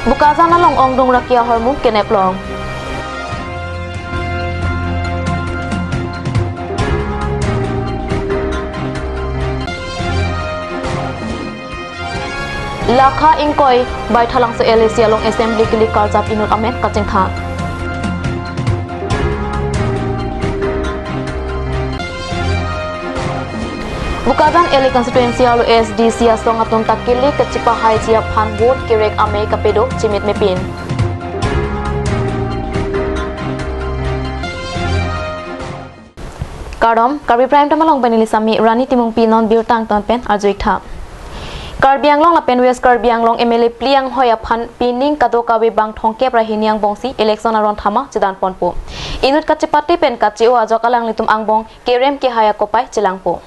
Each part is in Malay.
Bukasan along ong dong rakia hormu keneplong. Lakha ingkoi bai thalang so LAC along assembly kili karjap inut amet kaching tha. Bukadan LA constituency alu SDC asong atong takili kecipa hai jia phan vote kirek ame kapedo chimit mepin. Karbi prime time along banili sami rani timung pinon birtang ton pen arjuik tha. Karbi anglong la pen west Karbi anglong MLA pliang hoya phan pining kado kawe bang thongke prahiniang bongsi election aron thama chidan ponpo. Inut kachipati pen kachio ajokalang litum angbong kerem ke haya kopai chilangpo.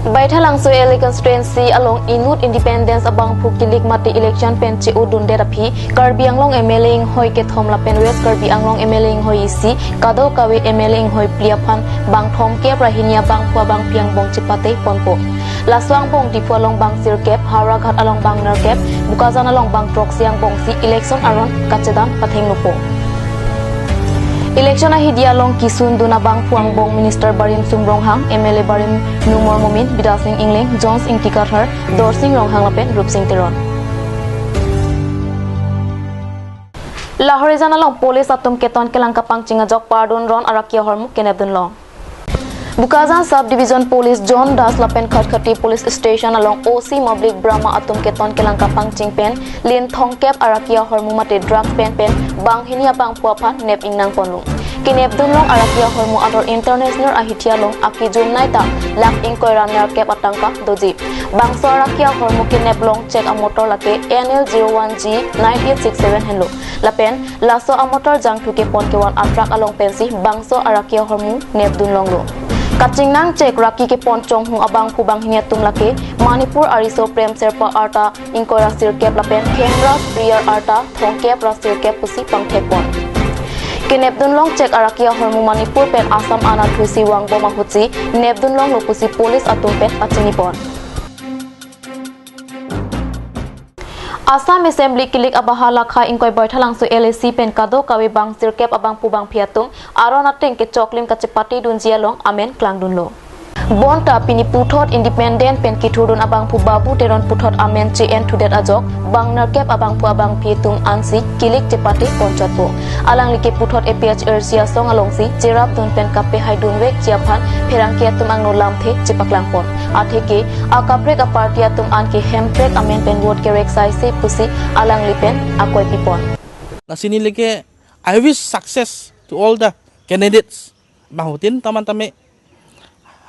Baithalang so LA constituency along inut independence abang phukilik mati election pen chi udun derapi Karbi anglong MLA ing hoi ke thom la pen west Karbi anglong MLA ing hoi isi kado kawe MLA ing hoi plia phan bang thom ke prahinia bang phua bang piang bong chipate ponpo laswang bong tipu along bang sirkep haraghat along bang narkep bukazan along bang troksiang bong si election aron kachedan patheng lupo. Election ahidia long kisun duna bang puang bong minister barim sumronghang MLA barim numor mumin bidasing ingling Jones ing tikathar dorsing ronghang lapen rupsing tiron. Lahore jana long police atum keton kelangka pangchinga jok pardon ron arakia hormu kenebdun long. Bukazan Sub-Division Police John Das Lapen Khatkhati Police Station along OC Mablik Brahma Atum Keton Kelangka Pangching Pen Lin Thongkep Arakia Hormu Mate Drug Pen Bang Hinia Bang Puapa Nep Ingnang Ponlung Kinep Dunlong Arakia Hormu Ador International Ahitia Long Aki Jum Naita Lak Inkoira Narkep Atangka Doji Bang So Arakia Hormu Kinep Long Check a motor lake NL01G 9867 Hello Lapen Laso a motor Jang Thuke Pon Kewan Atrak along Pensi Bang So Arakia Hormu Nep Dunlong Lo Kaching nang cek raki ke pon chong hung abang kubang hinia tum lake Manipur ariso prem serpa arta inkora sirkep lapen Kemra prier arta thongkep ra sirkep pusi pangthepon Kinep dunlong cek arakia hormu Manipur pen Assam ana thusi wangbo mahutsi nep dunlong lopusi police atum pen pachinipon Assam Assembly kilik abaha lakha ingkoi baithalang su LAC pen kado kawe bang sirkep abang pubang phiatum aron ating ke choklim kachipati dunjia long amen klang dunlo Bonta pini puthot independent pen kithurun abang pu babu teron puthot amen CN thudet ajok bang narkep abang pu abang phiatum ansi kilik chipati ponchatpo alang like puthot APH Ersia song alongsi cherap dun pen kape haidun wek chiaphan pherang kia tum angno lamthe chipaklang pon atheke akaprek apartia tum anke hemprek amen pen vote kerek sai se pusi alang lipen akoi pipon nasini leke I wish success to all the candidates bahutin taman-tame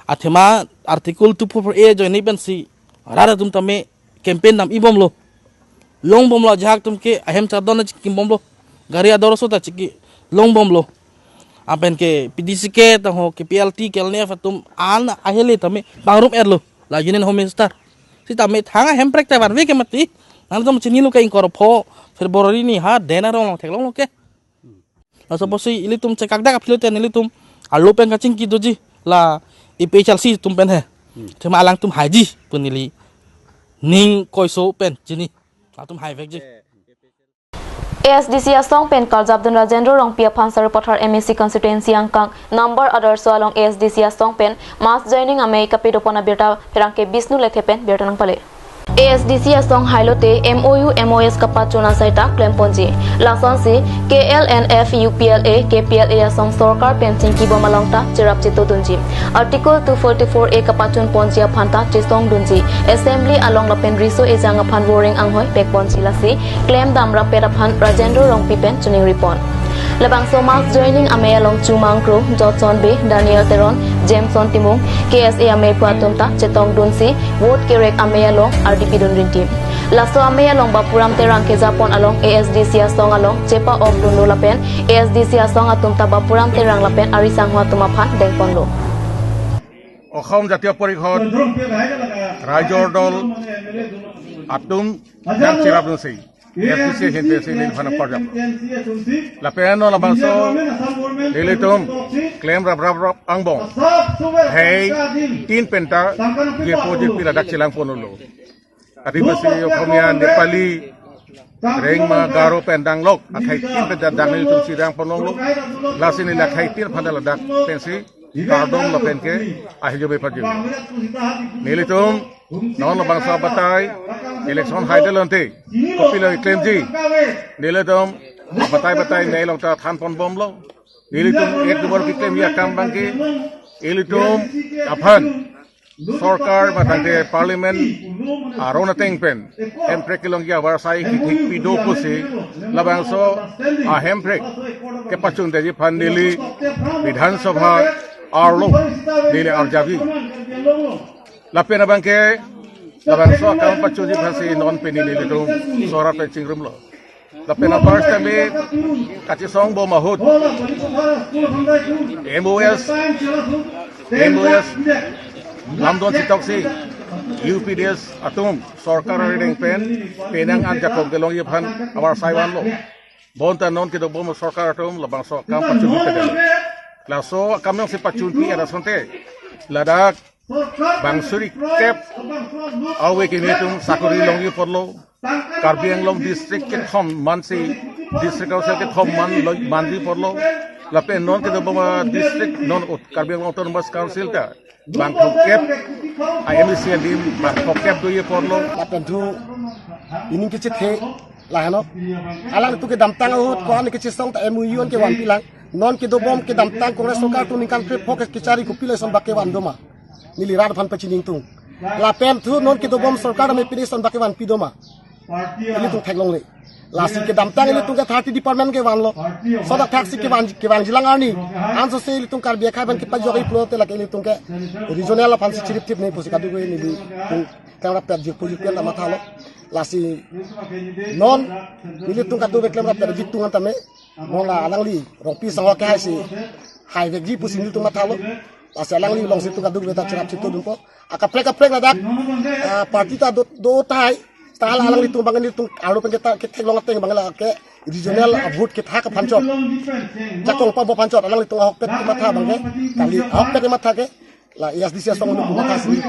Athema article 244A join iban si rara tum tame campaign nam ibom lo long bom lo jahak tum ke ahem chadon chikim bom lo gari adoro sota chiki long bom lo apen ke PDC ke ta ho ke PLT kelne fatum an ahele tame bangrum erlo la union home minister si tame thanga hem prek ta barwe ke mati nan tum chini lo kai kor pho fer borori ni ha dena rong thek long ke suppose ili tum chekak dak apilo ten ili tum alo pen kaching ki doji la IPHLC tum pen hai thema alang tum haji punili ning koiso pen jini atum hai vek ji ASDC asong pen Kaljabdun Rajendra rong pia phansar pathar MSC constituency angkang number other so along ASDC asong pen mass joining America pedopona beta perangke Bisnu lekhe pen beta nang pale ASDC asong hailote MOU MOS kapachuna saita klemponji lasonsi KLNF UPLA KPLA asong sarkar pension ki bomalongta chirap chito dunji article 244A kapachun ponjia phanta chisong dunji assembly along lapen riso ejang phan boring anghoi pekponji lasi claim damra pera phan Rajendra rong pipen chuning report Labang so mass joining ame along Chumang Kro, Johnson Bay, Daniel Teron, Jameson Timung, KSA ame puatumta, Chetong Dunsi, vote kerek ame along RDP Dunrinti. Lasto ame along Bapuram Terang ke Japon along ASDC asong along Cepa of Dunlo lapen, ASDC asong atumta Bapuram Terang lapen arisang hua tumapan dengponlo. অসম জাতীয় পৰিষদ ৰাইজৰ দল আতুম চিৰাবনছি FCC gente se le van a pagar. La pena no la avanzó, le tom, claim rab angbong. Hey, tin penta, je pojit pila dak silang ponolo. Kati basi Okhomia Nepali, Ring ma garo pendang lok akai tin pedang ni tu sidang ponong lok lasin ni akai tin padal dak pensi kardom lo penke ahi jobe paju nilitum non lo bangsa batai election haidel ante kopilo claim ji nilitum batai nei long ta than pon bom lo nilitum ek number ki claim ya kam bangke nilitum aphan सरकार माथांते पार्लियामेंट आरोना टेंगपेन हेमप्रेक लंगिया वारसाई की ठीक पिडो कुसे लबांसो आ हेमप्रेक के पचुन देजी फंडिली विधानसभा आरलो नीले आरजाबी लपेन बंके लबांसो काम पचुजी फंसी नॉन पेनी नीले तो सोरा पे चिंगरुम लो लपेन फर्स्ट टाइम काची सॉन्ग बो माहुत MOS Lamdon sitoksi UPDS atum sorkar ring pen penang anja kong gelong yephan awar saiwan lo bonta non kido bom sorkar atum labang so kam pacun pedal laso kamong si pacun pi ada sonte ladak bang suri kep awe kini tum sakuri long yu porlo Karbi long district ke thom mansi district council ke thom mandi porlo lape non kido bom district non Karbi autonomous council ta bang kokep IMC dim bang kokep do ye porlo lapen tu ini kecil he lahano alang tu ke damtang ut ko ani kecil song ta MUN ke wan pilang non ke do bom ke damtang kongres sokar tu ningkan trip fokus ke cari kupile son bakke wan doma nilirar phan pachining tung lapen tu non ke do bom sorkar me pini son bakke wan pidoma ini tu thaglong le lasi ke damtang ini tu ke 30 department ke wan lo soda taxi ke wan jilang arni anso se ini tu Karbi khai ban ke pa jogi plote la ke ini tu ke regional la fansi chirip tip nei posika du ni tu kamera per jir puji pe la matha lo lasi non ini tu ka du be kamera per jit tu ngam tame mola alang li rong pi sang wa ke hai si hai ve ji pusi ni tu matha lo lasi alang li long si tu ka du be ta chirap chitu dum po aka prek la dak party ta do tai Stahal alang litung bangan litung alu pengketa kita long teng bangala ke regional vote kita ke pancot jakong pa bo pancot alang litung ahok pet matha bangke kali ahok pet matha ke la ISDC song nu matha si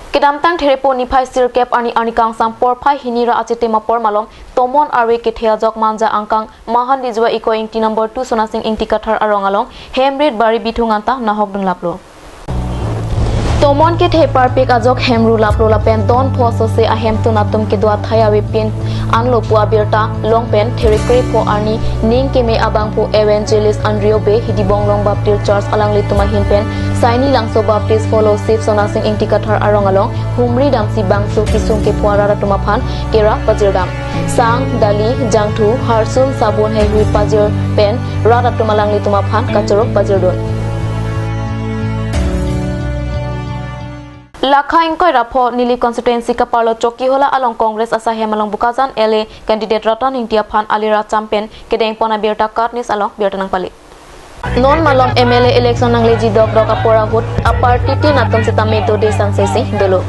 Kedamtang therepo niphai sirkep ani kang sampor phai hinira achete mapor malom tomon arwe ke thea jok manja angkang mahan dijwa iko ingti number 2 sonasing ingti kathar arongalong hemred bari bithunganta nahok dung laplo Tomon ke the parpik ajok hemru laplo lapen don phoso se ahem tu natum ke dua thaya wipin anlo pua birta longpen therikre po ani ning ke me abang po evangelist andrio be hidibong long baptist church alang lituma hinpen saini langso baptist fellowship sonasing ingtikathar arongalong humri damsi bangsu kisung ke puara ratuma phan kera pajirdam sang dali jangthu harsun sabun he hui pajir pen ratatuma lang lituma phan kachorok pajirdon Lakha ingkoi rapho nili constituency ka parlo choki hola along congress asa hemalong bukajan LA candidate ratan india phan alira champion kedeng pona berta katnis along berta nang pali non malong MLA election nang leji dok apora hut a party ti natom sitame to de sansesi dolo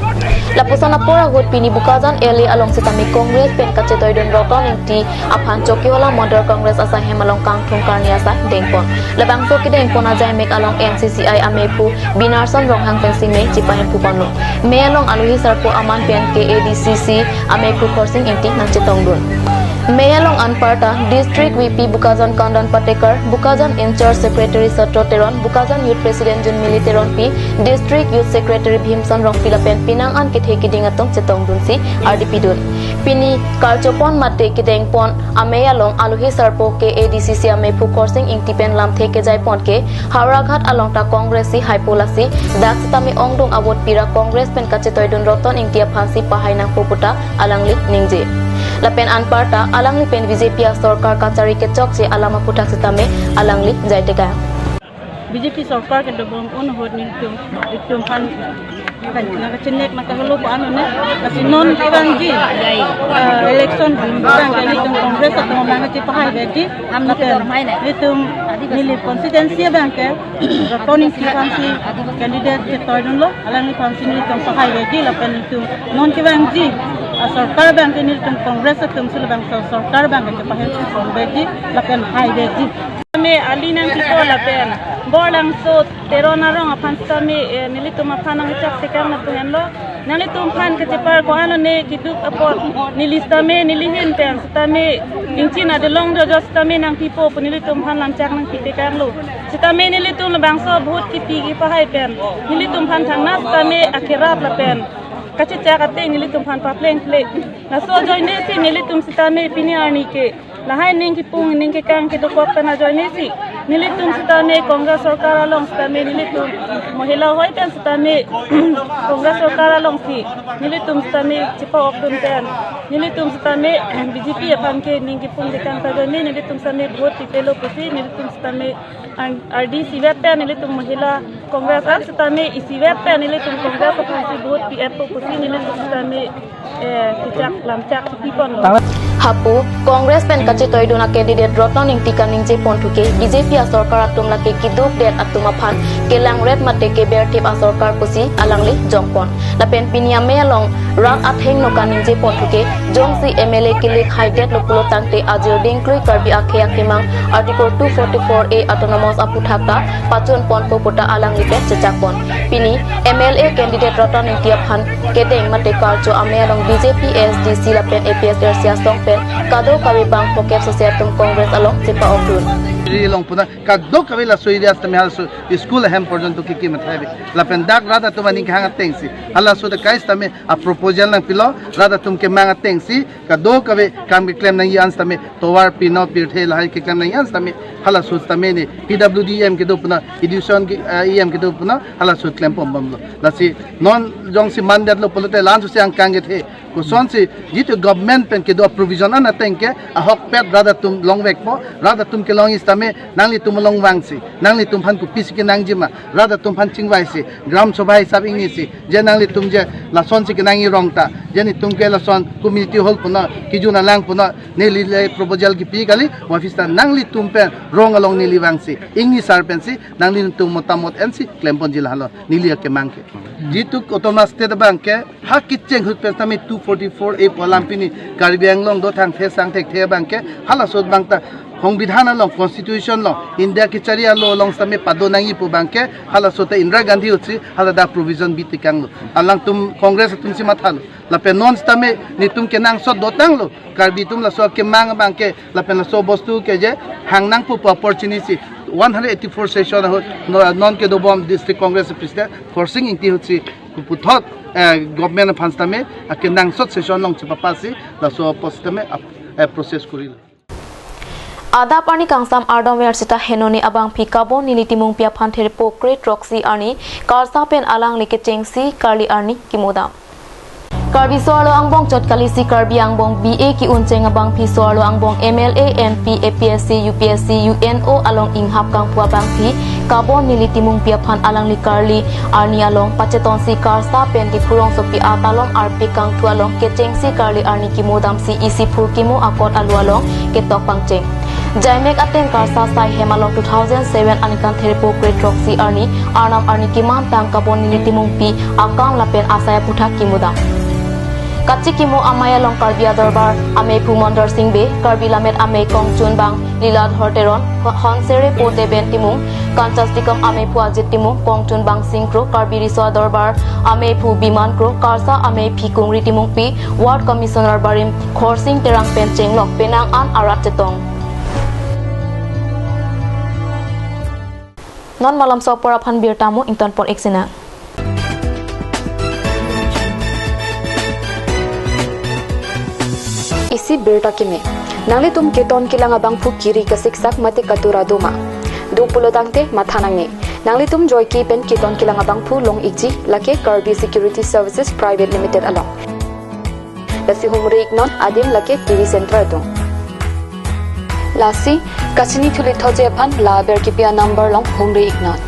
lapusana pora hut pini bukajan LA along sitame congress pen kache toidon roton inti aphan choki hola model congress asa hemalong kang thung karnia sa dengpon labang so kedeng pona jai mek along NCCI amepu binarson ronghang pensi me chipahen pupanlo me along aluhi sarpo aman pen ke ADCC amepu korsing inti nang chitongdun Mayalong Anparta, District VP Bukajan Kandan Patekar, Bukajan In-Charge Secretary Satro Teron, Bukajan Youth President Jun Militeron P, District Youth Secretary Bhimsan Rong Pilapen Pinang An Kithe Kidingatong Chetong Dunsi, RDP Dun. Pini Kalchopon Mate Kideng Pon, Amayalong Aluhi Sarpo ke ADCC Amepu Korsing Ingtipen Lam Theke Jai Pon ke, Hauraghat Along Ta Kongressi Haipolasi, Daksitami Ongdong Abot Pira Kongres Pen Kachetoidun Roton Ingtia Phansi Pahainang Poputa Alangli Ningje. Lapen Anparta alangli pen BJP सरकार कचहरी के चौक से अलामा पुठाक सितामे अलंगली जायते गया BJP सरकार के दबों उन होत नितुम फान kan chenek maka halo pa ano na kasi non ibang ji election bang kan itong congress at mga ti pahay beti amna itong nili constituency bang ke returning fancy candidate ke toidon lo alang ni fancy ni itong pahay beti lapan itong non ibang ji सरकार बैंक के निरतम कांग्रेस तमसल बैंक सरकार बैंक के पहल से बेजी लपन हाई बेजी में अलीना की को लपन बोलंग सो तेरोना रंग फंसा में निलितम फानंग चक से करना तो hello nali tumpan ke cepar ko ano ne kiduk apot nilistame nilihin pen stame ingcina de long do stame nang pipo punili tumpan lancak nang pite karlo stame nili tum bangso bahut kipi ki pahai pen nili tumpan thangna stame akhirat la pen kache chakate nili tumpan papleng ple na so join ne si nili tum stame pini ani ke lahai ning ki pung ning ke kang ke do kok na join ne si nilitum stame Congress sarkar along stame nilitum mahila hoy pen stame Congress sarkar along si nilitum stame chipa okdun pen nilitum stame BJP apan ke ningi pung dekan tajone nilitum stame vote pitelo pusi nilitum stame RDC web pen nilitum mahila Congress ap stame isi web pen nilitum Congress apan si vote PF pusi nilitum stame kicak lamcak pipon lo Hapu Congress pen kache toiduna candidate rotno ning tika ning je pontuke BJP a sarkar atum lake kiduk det atuma phan kelang red mate ke bertip a sarkar pusi alangli jongpon la pen pinia me along rak atheng no kaning je pontuke jongsi MLA kilik haidet lopulo tangte ajir dingklui Karbi akhya kemang article 244A autonomous aputhakta pachon ponpo pota alangli pe chachakpon pini MLA candidate rotno ning tia phan kedeng mate karjo ame along BJP SDC la pen APS ersia song kado kami bang pokep sosiatum Congress along sipa okdun long puna kado kami la soidias tami hal so school hem porjanto kiki mathabi la pendak rada tum ani khanga tengsi hala so de kais tami a proposal nang pilo rada tum ke manga tengsi kado kami kam claim nang yans tami towar pino pirthe la ke claim nang yans tami hala so tami ni PWDM ke do puna education ke EM ke do puna hala so claim pom bam la si non jong si mandat lo polote lan so siang kange the ko son si jitu government pen ke do provision ana tengke a hok pet rada tum long vek po rada tum ke long is tami nangli tum long wangsi nangli tum phan ku pis ke nangjima rada tum phan chingwai si gram sabha hisab ingi si je nangli tum je la son si ke nangi rongta je ni tum ke la son community hall puna kijuna lang puna ne li proposal ki pi kali office ta nangli tum pen rong along ni li wangsi ingi sarpensi nangli tum motamot ensi klempon jila halo nili ke mangke jitu autonomous state bank ke hakit cheng hut pen tami 244A polampini Karbi anglong do thang the sang thek the bank ke hala sod bangta সংবিধান along constitution long India ki charia lo long same padonangi pu banke hala sote Indira Gandhi uchi hala da provision bitikang lo alang tum congress tum si mathalo la pe non stame ni tum ke nang so dotang lo Karbi tum la so ke mang banke la pe la so bostu ke je hangnang pu opportunity 184 session non ke do bom district congress president forcing inti uchi puthot government funds tame ke nang so session long chapasi la so postame process kuril Ada pani kangsam ardom versita henoni abang pikabo nilitimung pia panther pokre troxy ani karsa pen alang like chengsi karli ani kimodam Karbi soalo angbong chot kalisi Karbi angbong BA ki uncheng abang phi soalo angbong MLA MP APSC UPSC UNO along inghap kang pua bang phi kabon nilitimung pia phan alang li karli arni along pacheton si karsa pen di purong sopi atalong RP kang tu along ke chengsi karli arni kimodam si isi phur kimo akot alu along ke tok pangcheng Jaimek aten karsa sai hemalong 2007 anikan theripo great roxy arni arnam arni kiman tang kabon nilitimung pi akang lapen asaya putha kimuda Kachi kimo amaya long Karbi darbar ame Pumandar Singh be Karbi lamet ame Kongchun bang Lilad Horteron Honsere Pote Ben Timung Kanchastikam ame Puajit Timung Kongchun bang Singkro Karbi Riswa darbar ame Pu Biman Kro Karsa ame Phikungri Timung pi Ward Commissioner Barim Khorsing Terang Pencheng Lok Penang an Arat Chetong Non malam sopora phan bir tamu ington por eksena isi berta kime nangli tum keton kilanga bang fu kiri ka siksak mate katura doma do pulotangte mathanangi nangli tum joy ki pen keton kilanga bang fu long iji lake Karbi Security Services Private Limited along lasi humre ignon adim lake TV center dong lasi kasini thuli thoje phan la ber ki pia number long humre ignon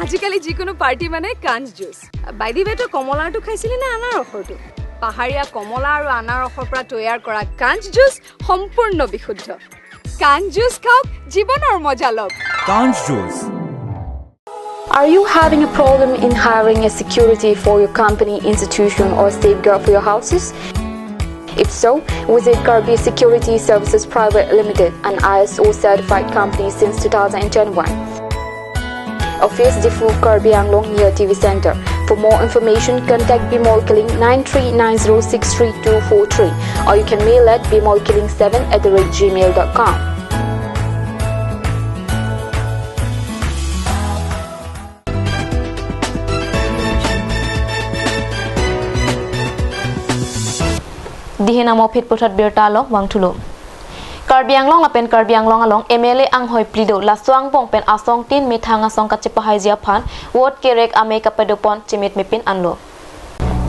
আজিকালি যিকোনো পাৰ্টি মানে কাঞ্জ juice by the ৱে তো কমলাটো খাইছিলি না আনাৰ ৰসটো পাহাৰীয়া কমলা আৰু আনাৰ ৰসৰ পৰা তৈয়াৰ কৰা কাঞ্জ জুচ সম্পূৰ্ণ বিশুদ্ধ কাঞ্জ জুচ খাওক জীৱনৰ মজা লওক কাঞ্জ juice Are you having a problem in hiring a security for your company, institution or safeguard for your houses? If so, visit Karbi Security Services Private Limited, an ISO certified company since 2021. Office Difu Karbi Anglong near TV Center. For more information, contact Bimol Killing 9390632243 or you can mail at bimolkilling7@gmail.com. Dihina mo phit pothat berta lo wangthulo Karbi Anglong la pen Karbi Anglong along MLA ang hoi plido la swang bong pen asong tin mi thanga song ka chipahai jia phan wot kerek ame ka pedopon chimit mipin anlo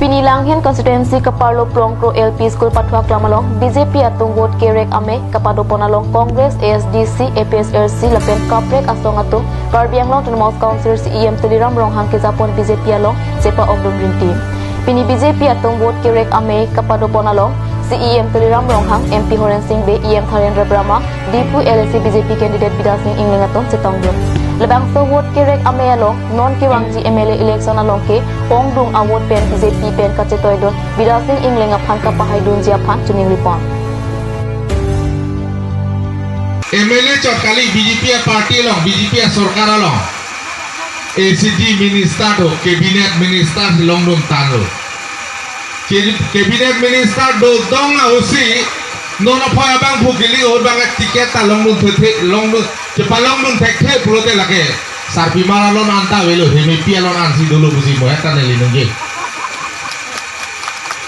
Pinilang hian constituency kaparlo prongkro LP school pathuak lamalong BJP atung wot kerek ame kapadopon along Congress ASDC APSRC la pen kaprek asong atung Karbi Anglong Township Council CEM Tuliram Ronghang ke Japon BJP along sepa ogdom rinti Pini BJP atung wot kerek ame kapadopon along CEM Tuliram Ronghang MP Horen Singh Be EM Tharendra Brahma Dipu LSC BJP candidate Bida Singh Inglingaton Setongdum Lebang so wot kerek ame along non ki wangji MLA election along ke ongdung awot pen BJP pen kachetoidon Bida Singh Inglinga phan ka pahai dun jia phan chuning ripon MLA chokali BJP party along BJP sarkar along ACT minister to cabinet minister longdum tano Cabinet Minister do dong ausi nono phoya bang phukili or bang ticket ta longnun the longnun je palong nun thekhe purote lage sarpi maralon anta velo hemi pialon ansi dulu busi mo eta ne linunge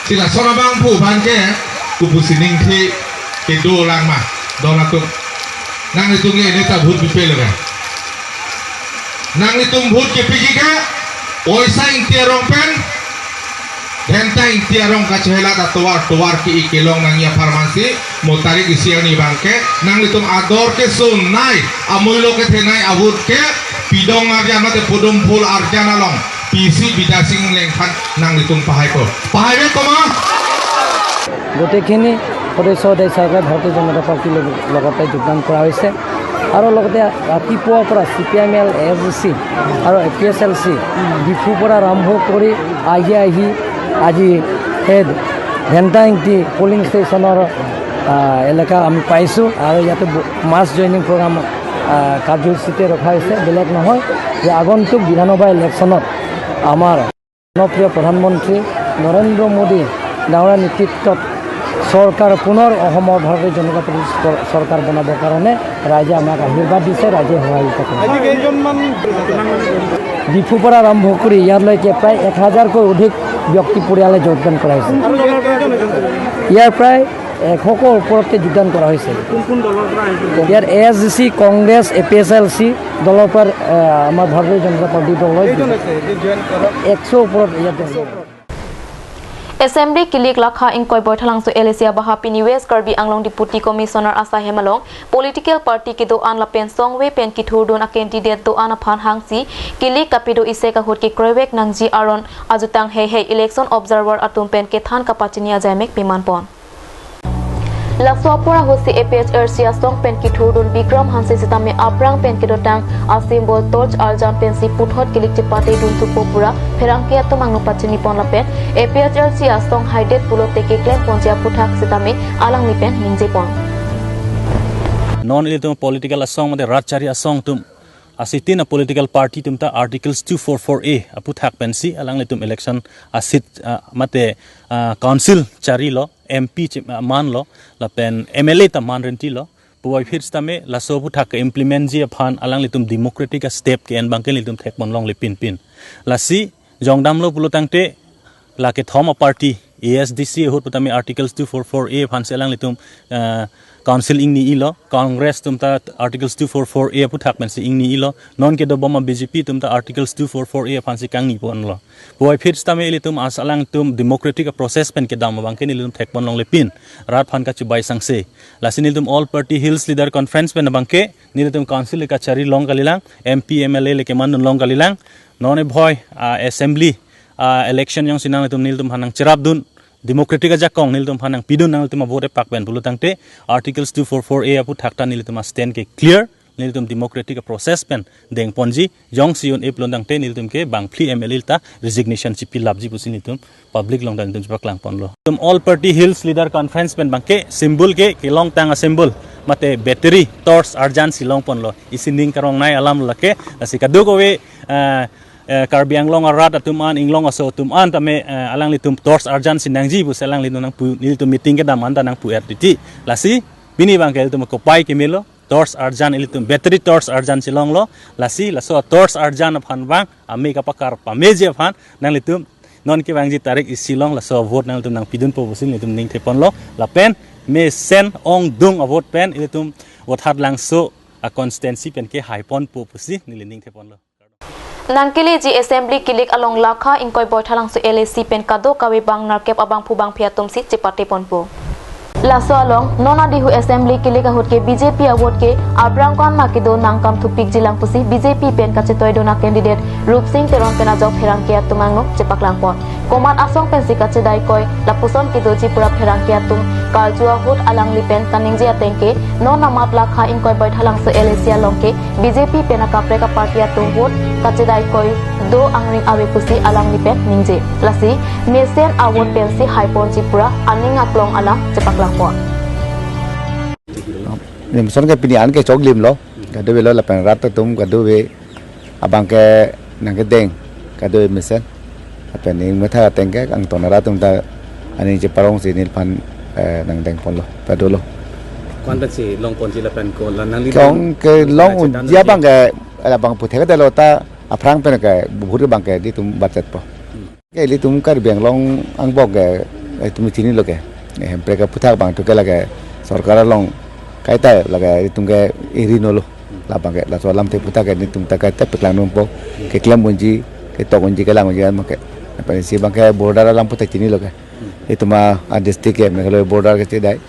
sila sona bang phu ban ke ku busining the ke do lang ma dona tu nang itu nge ne ta bhut bipe lage nang itu bhut ke pigi ka oisa intierong pen Henta intiarong kachela ta tuar ki ikelong nang ya farmasi motari ki siani bangke nang litum ador ke sunnai amulo ke thenai abut ke pidong arja mate pudum phul arjana long PC bidasing lengkhan nang litum pahai ko pahai be koma গোটেইখিনি সদস্য চৰকাৰ ভাৰতীয় জনতা পাৰ্টিৰ লগতে যোগদান কৰা হৈছে আৰু লগতে ৰাতিপুৱাৰ পৰা CPIML ASDC আৰু APSLC ডিফুৰ পৰা আৰম্ভ কৰি আহি আজি হেড ভেণ্টাইংটি পোলিং ষ্টেচনৰ এলেকা আমি পাইছোঁ আৰু ইয়াতে মাছ জইনিং প্ৰগ্ৰাম কাৰ্যসূচীতে ৰখা হৈছে বেলেগ নহয় যে আগন্তুক বিধানসভা ইলেকশ্যনত আমাৰ জনপ্ৰিয় প্ৰধানমন্ত্ৰী নৰেন্দ্ৰ মোদী ডাঙৰীয়াৰ নেতৃত্বত চৰকাৰ পুনৰ অসমৰ ভাৰতীয় জনতা পাৰ্টি চৰকাৰ বনাবৰ কাৰণে ৰাইজে আমাক আশীৰ্বাদ দিছে ৰাইজে সহায়িতা কৰিছে ডিফুৰ পৰা আৰম্ভ কৰি ইয়ালৈকে প্ৰায় 1000কৈ অধিক ব্যক্তি পৰিয়ালে যোগদান কৰা হৈছে ইয়াৰ প্ৰায় 100ৰ ওপৰতকৈ যোগদান কৰা হৈছে ইয়াৰ ASDC কংগ্ৰেছ APSLC দলৰ পৰা আমাৰ ভাৰতীয় জনতা পাৰ্টি দলৰ 100 ওপৰত ইয়াতে Assembly Kilik Lakha Inkoi Boithalangsu Elesia Baha Pini West Karbi Anglong Deputy Commissioner Asa Hemalong Political Party Kido An La Pen Songwe Pen Kithurdun a candidate do Ana Phan Hangsi Kilik Kapido Iseka Hutki Kroewek Nangji Aron Azutang Hei Election Observer Atum Pen Kethan Kapachinia Jamek Pimanpon Lakswapura hosi APHRC Song Pen Kithurdun Bikram Hansi Sitame Aprang Pen Kidotang Asimbol Torch Arjan Pen Si Puthot Kilik Chipate Dun Supopura Ferangke Atumang Pachini Pon La Pen APHRC Song Haidet Pulo Teke Klem Ponsia Puthak Sitame Alang Ni Pen Ninje Pon Non ilitum political asong mate ratchari asong tum asitin a political party tumta articles 244A aputhak pensi alang litum election asit mate council chari lo MP man lo la pen MLA ta man renti lo puai phir stame la so puthak implement ji phan alang litum democratic step ke en bangke litum thek mon long le pin pin la si jongdam lo pulotangte la ke thoma party ASDC hot putame articles 244A phan selang litum council ingni ilo congress tumta articles 244A puthak men si ingni ilo non ke do boma BJP tumta articles 244A phansi kangni pon lo boy phir stame ilitum asalang tum democratic process pen ke dam bangke ni litum thekpon long le pin rat phan ka chubai sangse lasinil tum all party hills leader conference pen bangke ni litum council ka chari long kalilang MP MLA le ke man long kalilang non e boy assembly election yang sinang litum nil tum hanang cherap dun democratic aja kong nil tum hanang pidun nang tum vote pak pen bulu tangte articles 244A apu thakta nil tum stand ke clear niltum democratic process pen deng ponji jong sion e plon dang te niltum ke bang phli MLA ta resignation chi pilap ji pusin niltum public long dan tum paklang pon lo tum all party hills leader conference pen bang ke symbol ke long tang a symbol mate battery torch arjan silong pon lo isining karong nai alam lake asika do ko we Karbi anglong arat atuman inglong aso tuman tame alang litum torch arjan sinangji bu selang litum nang pu niltum meeting ke daman tanang pu RTT lasi bini bang ke litum ko pai ke melo torch arjan ilitum battery torch arjan silong lo lasi laso torch arjan phan bang ami ka pakar pameje phan nang litum non ke bang ji tarik isilong laso vote nang litum nang pidun po busin litum ning thepon lo la pen me sen ong dung a vote pen ilitum vote hat lang so a constancy pen ke haipon po pusi niling thepon lo Nangkili ji assembly kilik along lakha ingkoi boy thalang su LAC pen kado kawe bang narkep abang phubang phiatum si chipate ponpo laso along nona dihu assembly kilik ahut ke BJP award ke abrang kon makido nangkam thupik jilang pusi BJP pen kache toy dona candidate Rup Singh teron pena jok pherang ke tumang nok chepaklang pon komat asong pen si kache dai koi lapuson kido ji pura pherang ke tum kaljua hut alang lipen taning ji atengke nona mat lakha ingkoi boy thalang su LAC along ke BJP pena kapre ka party atum hut kache dai koi do angring awe pusi alang lipen ningje lasi mesen award pen si haipon ji pura aning aklong alang chepaklang nim son ke pinian ke chok lim lo ka do lo la pen rat tum ka do we abang ke nang ke deng ka do mesen apen ning ma tha teng ke ang ton ra tum ta ani je parong si nil pan nang deng pon lo pa do lo kon ta si long pon ji la pen ko la nang li kong ke long ya bang ke ala bang pu the ka lo ta aprang pen ke bu ru bang ke di tum batet po ke li tum kar beng long ang bok ke tum chini lo ke mereka putar bang tu ke lagi sarkar long kaita lagi tunggu iri nolo lah bang ke lah soalam te putar ke ni tung tak kaita peklang numpo ke kelam bunji ke tok bunji ke lang bunji kan make apa si bang ke border alam putar cini lo ke itu mah district ke mereka lo border ke cedai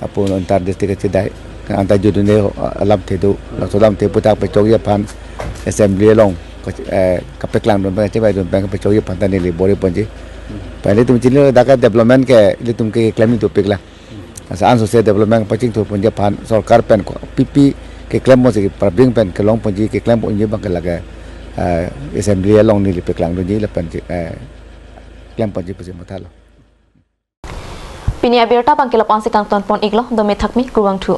apa antar district ke cedai antar judul ni alam te tu lah soalam te putar pecogi pan assembly long ke peklang numpo cebai numpo pecogi pan tani li bori bunji पहले तुम चिल्लो दाका डेवलपमेंट के लिए तुमके क्लेम तो पिघला आसान social development पचिंग तो पंजाब फान सरकार पेन को पीपी के क्लेम मोसे प्रबिंग पेन के लोंग पंजी के क्लेम पंजी बंग लगा असेंबली लोंग नीली पिघलांग तो जी ले पंजी क्लेम पंजी पसे मतालो Pinia berta bangkila pansi kang ton pon iglo do me thakmi kurwang thu